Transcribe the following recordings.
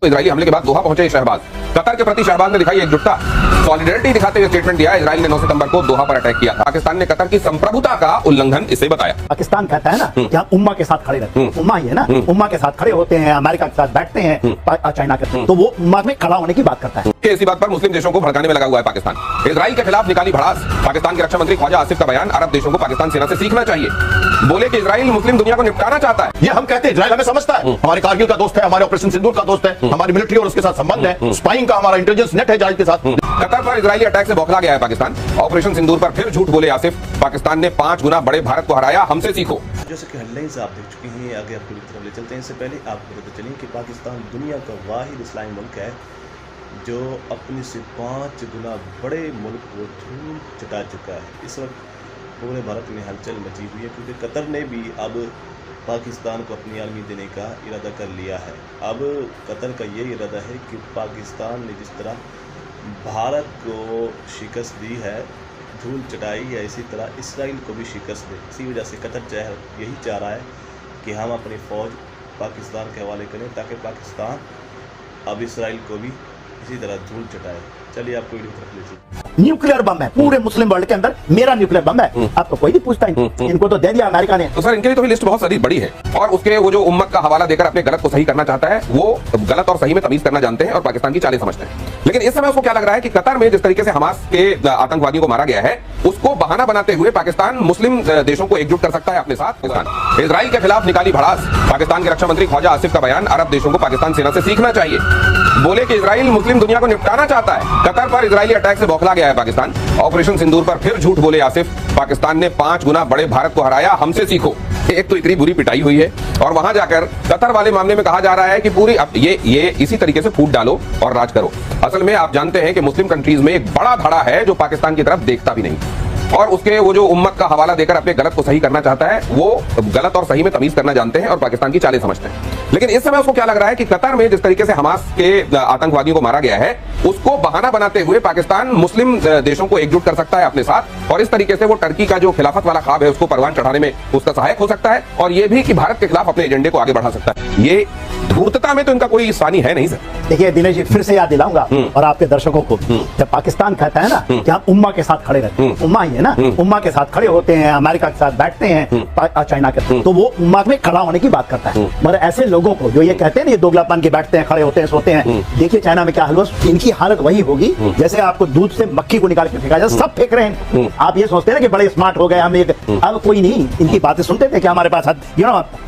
Israeli हमले के बाद दोहा पहुंचे शहबाज। कतर के प्रति शहबाज ने दिखाई एकजुटता, सॉलिडेरिटी दिखाते हुए स्टेटमेंट दिया। इजरायल ने 9 सितंबर को दोहा पर अटैक किया था। पाकिस्तान ने कतर की संप्रभुता का उल्लंघन इसे बताया। पाकिस्तान कहता है ना कि हम उम्मा के साथ खड़े रहते हैं, उम्मा ही है ना, उम्मा के साथ खड़े होते हैं, अमेरिका के साथ बैठते हैं, चाइना के, तो वो उम्मा में खड़ा होने की बात करता है। इसी बात पर मुस्लिम देशों को भड़काने में लगा हुआ है पाकिस्तान। इजरायल के खिलाफ निकाली भड़ास। पाकिस्तान के रक्षा मंत्री ख्वाजा आसिफ का बयान, अरब देशों को पाकिस्तान सेना से सीखना चाहिए। बोले कि इजरायल मुस्लिम दुनिया को निपटाना चाहता है। ये हम कहते हैं, इजरायल हमें समझता है, हमारे कारगिल का दोस्त है, हमारे ऑपरेशन सिंदूर का दोस्त है, हमारी मिलिट्री और उसके साथ संबंध है, स्पाइंग का हमारा इंटेलिजेंस नेट है इजरायल के साथ। कतर पर इजरायली अटैक से बौखला गया है पाकिस्तान। ऑपरेशन सिंदूर पर फिर झूठ बोले आसिफ। पाकिस्तान ने 5 गुना बड़े भारत को हराया, हमसे सीखो। जैसे कि हेडलाइंस आप देख चुके हैं, आगे आपको तरफ ले चलते हैं। इससे पहले आपको बताते चलिए कि पाकिस्तान दुनिया का वाहिद इस्लामी मुल्क है जो अपने से 5 गुना बड़े मुल्क को धूल चटा चुका है। इस वक्त पूरे भारत में हलचल मची हुई है क्योंकि कतर ने भी अब पाकिस्तान को अपनी आर्मी देने का इरादा कर लिया है। अब कतर का ये इरादा है कि पाकिस्तान ने जिस तरह भारत को शिकस्त दी है, धूल चटाई, या इसी तरह इसराइल को भी शिकस्त दे। इसी वजह से कतर यही चाह रहा है कि हम अपनी फ़ौज पाकिस्तान के हवाले करें ताकि पाकिस्तान अब इसराइल को भी इसी तरह धूल चटाए। चलिए आपको वीडियो तरफ ले चलते। न्यूक्लियर बम है पूरे मुस्लिम वर्ल्ड के अंदर, मेरा न्यूक्लियर बम है, आपको कोई नहीं पूछता। इनको तो दे दिया अमेरिका ने। तो सर इनके लिए तो लिस्ट बहुत सारी बड़ी है, और उसके वो जो उम्मत का हवाला देकर अपने गलत को सही करना चाहता है, वो गलत और सही में तमीज करना जानते हैं और पाकिस्तान की चालें समझते हैं। लेकिन इस समय उसको क्या लग रहा है कि कतर में जिस तरीके से हमास के आतंकवादियों को मारा गया है, उसको बहाना बनाते हुए पाकिस्तान मुस्लिम देशों को एकजुट कर सकता है अपने साथ। इजरायल के खिलाफ निकाली भड़ास। पाकिस्तान के रक्षा मंत्री ख्वाजा आसिफ का बयान, अरब देशों को पाकिस्तान सेना से सीखना चाहिए। बोले कि इजरायल मुस्लिम दुनिया को निपटाना चाहता है। कतर पर इजरायली अटैक से बौखला गया है पाकिस्तान। ऑपरेशन सिंदूर पर फिर झूठ बोले आसिफ। पाकिस्तान ने 5 गुना बड़े भारत को हराया, हमसे सीखो। एक तो इतनी बुरी पिटाई हुई है, और वहां जाकर कतर वाले मामले में कहा जा रहा है कि पूरी अब ये इसी तरीके से फूट डालो और राज करो। असल में आप जानते हैं कि मुस्लिम कंट्रीज में एक बड़ा धड़ा है जो पाकिस्तान की तरफ देखता भी नहीं, और उसके वो जो उम्मत का हवाला देकर अपने गलत को सही करना चाहता है, वो गलत और सही में तमीज करना जानते हैं और पाकिस्तान की चालें समझते हैं। लेकिन इस समय उसको क्या लग रहा है कि कतर में जिस तरीके से हमास के आतंकवादियों को मारा गया है, उसको बहाना बनाते हुए पाकिस्तान मुस्लिम देशों को एकजुट कर सकता है अपने साथ, और इस तरीके से वो टर्की का जो खिलाफत वाला ख्वाब है उसको परवान चढ़ाने में उसका सहायक हो सकता है, और ये भी कि भारत के खिलाफ अपने एजेंडे को आगे बढ़ा सकता है। ये धूर्तता में तो इनका कोई सानी है नहीं सर। देखिए दिनेश जी, फिर से याद दिलाऊंगा और आपके दर्शकों को, जब पाकिस्तान कहता है ना कि हम उम्मा के साथ खड़े रहते हैं, उम्मा ही है ना, उम्मा के साथ खड़े होते हैं, अमेरिका के साथ बैठते हैं, चाइना के, तो वो उम्मा में खड़ा होने की बात करता है। मगर ऐसे लोगों को जो ये कहते हैं ना, ये दोगलापन के बैठते हैं, खड़े होते हैं, सोते हैं, देखिए चाइना में क्या हाल हुआ। इनकी हालत वही होगी जैसे आपको दूध से मक्खी को निकाल के फेंका जाए, सब फेंक रहे हैं। आप ये सोचते हैं कि बड़े स्मार्ट हो गए हम, एक अब कोई नहीं इनकी बातें सुनते थे कि हमारे पास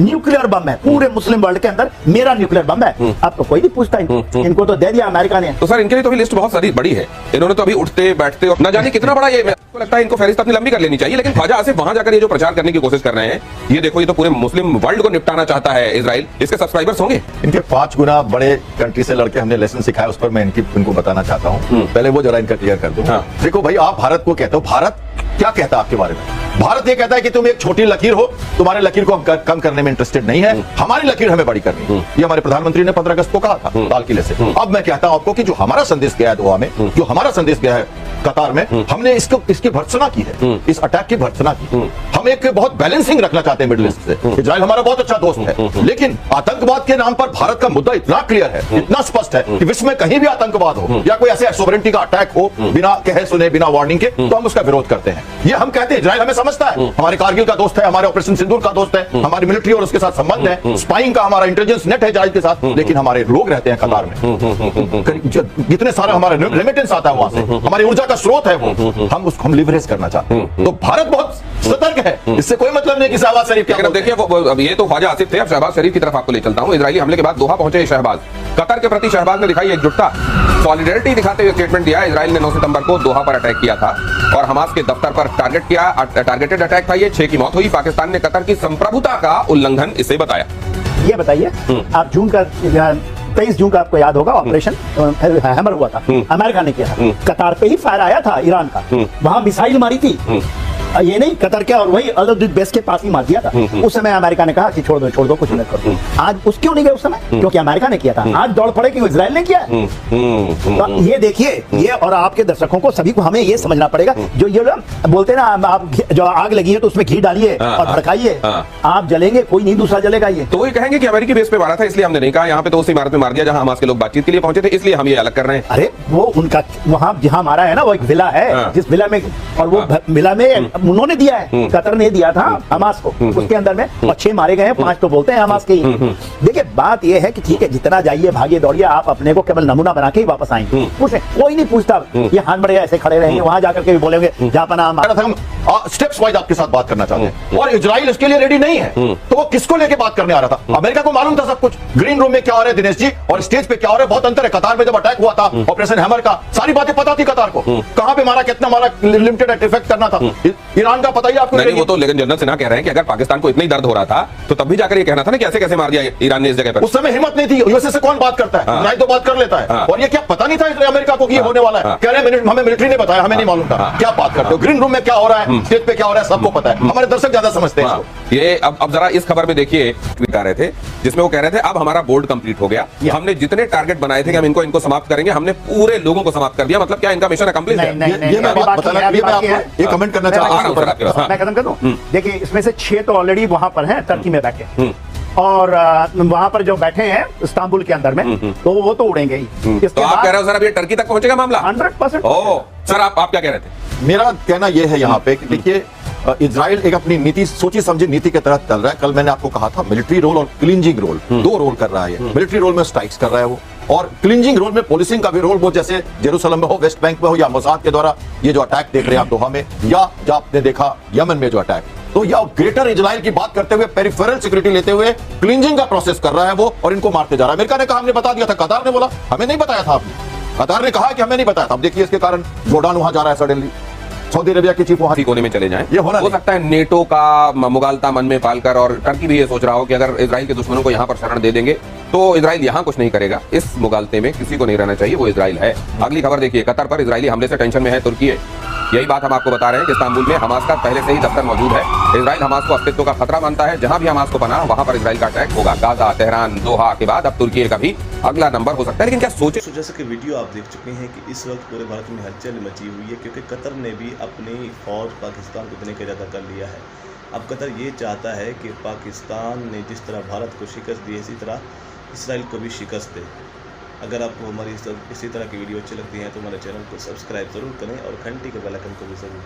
न्यूक्लियर बम है पूरे मुस्लिम वर्ल्ड के अंदर, मेरा न्यूक्लियर बम है, आपको कोई नहीं पूछता। इनको तो दे दिया अमेरिका ने। तो सर इनके लिए तो लिस्ट बहुत सारी बड़ी है। इन्होंने तो अभी उठते बैठते और न जाने कितना बड़ा, ये मेरे लगता है इनको फहरिस्त अपनी लंबी कर लेनी चाहिए। लेकिन ख्वाजा आसिफ वहां जाकर ये जो प्रचार करने की कोशिश कर रहे हैं, ये देखो, ये तो पूरे मुस्लिम वर्ल्ड को निपटाना चाहता है इजराइल। इसके सब्सक्राइबर्स होंगे। इनके 5 गुना बड़े कंट्री से लड़के हमने लेसन सिखाया, उस पर मैं इनको बताना चाहता हूँ। पहले वो जरा इनका क्लियर कर दूं। देखो भाई, आप भारत को कहते हो, भारत क्या कहता है आपके बारे में? भारत ये कहता है कि तुम एक छोटी लकीर हो, तुम्हारे लकीर को हम कम करने में इंटरेस्टेड नहीं है, हमारी लकीर हमें बड़ी करनी है। ये हमारे प्रधानमंत्री ने 15 अगस्त को कहा था लाल किले से। अब मैं कहता हूं आपको कि जो हमारा संदेश गया है दोहा में, जो हमारा संदेश गया है कतार में, हमने इसकी भर्त्सना की है, इस अटैक की भर्त्सना की। हम एक बहुत बैलेंसिंग रखना चाहते हैं मिडिल ईस्ट से। इजराइल हमारा बहुत अच्छा दोस्त है, लेकिन आतंकवाद के नाम पर भारत का मुद्दा इतना क्लियर है, इतना स्पष्ट है कि विश्व में कहीं भी आतंकवाद हो या कोई ऐसे सोवरेनिटी का अटैक हो बिना कहे सुने, बिना वार्निंग के, तो हम उसका विरोध करते हैं। ये हम कहते हैं, इजराइल हमें समझता है, हमारे कारगिल का दोस्त है, हमारे ऑपरेशन सिंदूर का दोस्त है, हमारी मिलिट्री और उसके साथ संबंध है, स्पाइंग का हमारा इंटेलिजेंस नेट है इजराइल के साथ। लेकिन हमारे लोग रहते हैं कतार में, जितने सारे हमारे रेमिटेंस आता है वहां से, हमारी ऊर्जा का स्रोत है वो, हम लिवरेज करना चाहते हैं। तो भारत बहुत सतर्क है, इससे कोई मतलब नहीं कि शहबाज शरीफ क्या। देखिए अब ये तो ख्वाजा आसिफ थे, अब शहबाज शरीफ की तरफ आपको ले चलता हूं। इजरायली हमले के बाद दोहा पहुंचे शहबाज। कतर के प्रति शहबाज ने दिखाई एकजुटता, सॉलिडेरिटी दिखाते हुए स्टेटमेंट दिया। इजरायल ने 9 सितंबर को दोहा पर अटैक किया था और हमास के दफ्तर पर टारगेटेड अटैक था। ये 6 की मौत हुई। पाकिस्तान ने कतर की संप्रभुता का उल्लंघन इसे बताया। ये बताइए, आप जून का 23 जून का आपको याद होगा, ऑपरेशन हैमर हुआ था, अमेरिका ने किया था। कतार पे ही फायर आया था ईरान का, वहां मिसाइल मारी थी, ये नहीं कतर क्या, और वही अल-उद बेस के पास ही मार दिया था। उस समय अमेरिका ने कहा कि छोड़ दो कुछ नहीं करो। आज उस क्यों नहीं गए उस समय, क्योंकि अमेरिका ने किया था। आज दौड़ पड़े कि इजराइल ने किया। तो ये देखिए, ये और आपके दर्शकों को सभी को हमें ये समझना पड़ेगा, जो ये लोग बोलते हैं ना, आप जो आग लगी है तो उसमें घी डालिए और भड़काइए, आप जलेंगे, कोई नहीं दूसरा जलेगा। ये तो वही कहेंगे कि अमेरिकी बेस पे मारा था इसलिए हमने नहीं कहा, यहाँ पे तो उस इमारत में मार दिया जहां हमास के लोग बातचीत के लिए पहुंचे थे, इसलिए हम ये अलग कर रहे हैं। अरे वो उनका वहां जहां मारा है ना, वो एक विला है, जिस विला में, और वो विला में उन्होंने दिया है, कतर ने दिया था हमास को, उसके अंदर में, और 6 मारे गए हैं, 5 तो बोलते हैं हमास के ही। देखिए बात ये है कि ठीक है, जितना जाइए भागिए दौड़िए, आप अपने को केवल नमूना बना के ही वापस आएंगे, पूछे कोई नहीं पूछता। ये हाथ बड़े ऐसे खड़े रहेंगे, वहां जाकर के भी बोलेंगे जहां पना हम स्टेप्स वाइज आपके साथ बात करना चाहते हैं, और इजराइल इसके लिए रेडी नहीं है, तो वो किसको लेके बात करने आ रहा था? अमेरिका को मालूम था सब कुछ, ग्रीन रूम में क्या हो रहा है दिनेश जी, और स्टेज पे क्या हो रहा है, बहुत अंतर है। कतार में जब अटैक हुआ था ऑपरेशन हैमर का, सारी बातें पता थी कतार को, कहां पे मारा, कितना मारा, लिमिटेड इफेक्ट करना था। ईरान का पता ही आपको नहीं, वो तो लेकिन जनरल सिन्हा कह रहे हैं कि अगर पाकिस्तान को इतना ही दर्द हो रहा था तो तब भी जाकर ये कहना था ना, कैसे कैसे मार दिया ईरान ने इस जगह पर। उस समय हिम्मत नहीं थी, यूएसए से कौन बात करता है, इजराइल तो बात कर लेता है, और ये क्या पता नहीं था अमेरिका को कि ये होने वाला है? कह रहे हैं हमें मिलिट्री ने बताया, हमें नहीं मालूम था। क्या बात करते हो, ग्रीन रूम में क्या हो रहा है, स्टेज पे क्या हो रहा है, सबको पता है, हमारे दर्शक ज्यादा समझते हैं। ये अब जरा इस खबर में देखिए, ट्वीट आ रहे थे जिसमें वो कह रहे थे अब हमारा बोर्ड कंप्लीट हो गया, हमने जितने टारगेट बनाए थे कि हम इनको समाप्त करेंगे, हमने पूरे लोगों को समाप्त कर दिया। मतलब क्या इनका मिशन अकम्प्लिश है? ये मैं बात बताना, ये मैं आपको ये कमेंट करना चाहता हूं। मैं खत्म कर दूं। देखिए इसमें से 6 तो ऑलरेडी वहां पर हैं, टर्की में बैठे, और वहां पर जो बैठे हैं इस्तांबुल के अंदर में, तो वो तो उड़ेंगे ही। तो आप कह रहे हो सर अब ये टर्की तक पहुंचेगा मामला? 100%। ओह सर, आप क्या कह रहे थे? मेरा कहना यह है यहाँ पे कि देखिए, इजराइल एक अपनी नीति, सोची समझी नीति के तहत चल रहा है। कल मैंने आपको कहा था मिलिट्री रोल और क्लिंजिंग रोल, 2 रोल कर रहा है। मिलिट्री रोल में स्ट्राइक्स कर रहा है वो, और क्लिंजिंग रोल में पुलिसिंग का भी रोल, वो जैसे जेरूसलम में हो, वेस्ट बैंक में हो, या मोसाद के द्वारा ये जो अटैक देख रहे हैं आप दोहा में, या जो आपने देखा यमन में जो अटैक, तो या ग्रेटर इजराइल की बात करते हुए, पेरिफेरल सिक्योरिटी लेते हुए क्लिंजिंग का प्रोसेस कर रहा है वो, और इनको मारते जा रहा है। अमेरिका ने कहा हमने बता दिया था, कतार ने बोला हमें नहीं बताया था आपने, कतार ने कहा कि हमें नहीं बताया था। अब देखिए इसके कारण जोर्डान वहां जा रहा है सडनली, सऊदी अरेबिया के चीफ वहां कोने में चले जाएं। ये होना हो सकता है नेटो का मुगालता मन में पालकर, और टर्की भी ये सोच रहा हो कि अगर इजराइल के दुश्मनों को यहाँ पर शरण दे देंगे तो इजराइल यहाँ कुछ नहीं करेगा। इस मुगालते में किसी को नहीं रहना चाहिए, वो इजराइल है। अगली खबर देखिए, कतर पर इजरायली हमले से टेंशन में है तुर्की। यही बात हम आपको बता रहे हैं कि इस्तांबुल में हमास का पहले से ही दफ्तर मौजूद है। इजराइल हमास को अस्तित्व का खतरा मानता है, जहां भी हमास को बना वहां पर इजराइल का अटैक होगा। गाजा, तेहरान, दोहा के बाद अब तुर्की का भी अगला नंबर हो सकता है। लेकिन क्या सोचे, तो जैसे कि वीडियो आप देख चुके हैं कि इस वक्त पूरे भारत में हलचल मची हुई है, क्योंकि कतर ने भी अपनी फौज पाकिस्तान को देने का इरादा कर लिया है। अब कतर ये चाहता है कि पाकिस्तान ने जिस तरह भारत को शिकस्त दी, इसी तरह इसराइल को भी शिकस्त दे। अगर आपको हमारी इसी तरह की वीडियो अच्छी लगती हैं तो हमारे चैनल को सब्सक्राइब जरूर करें और घंटी के बेल आइकन को भी जरूर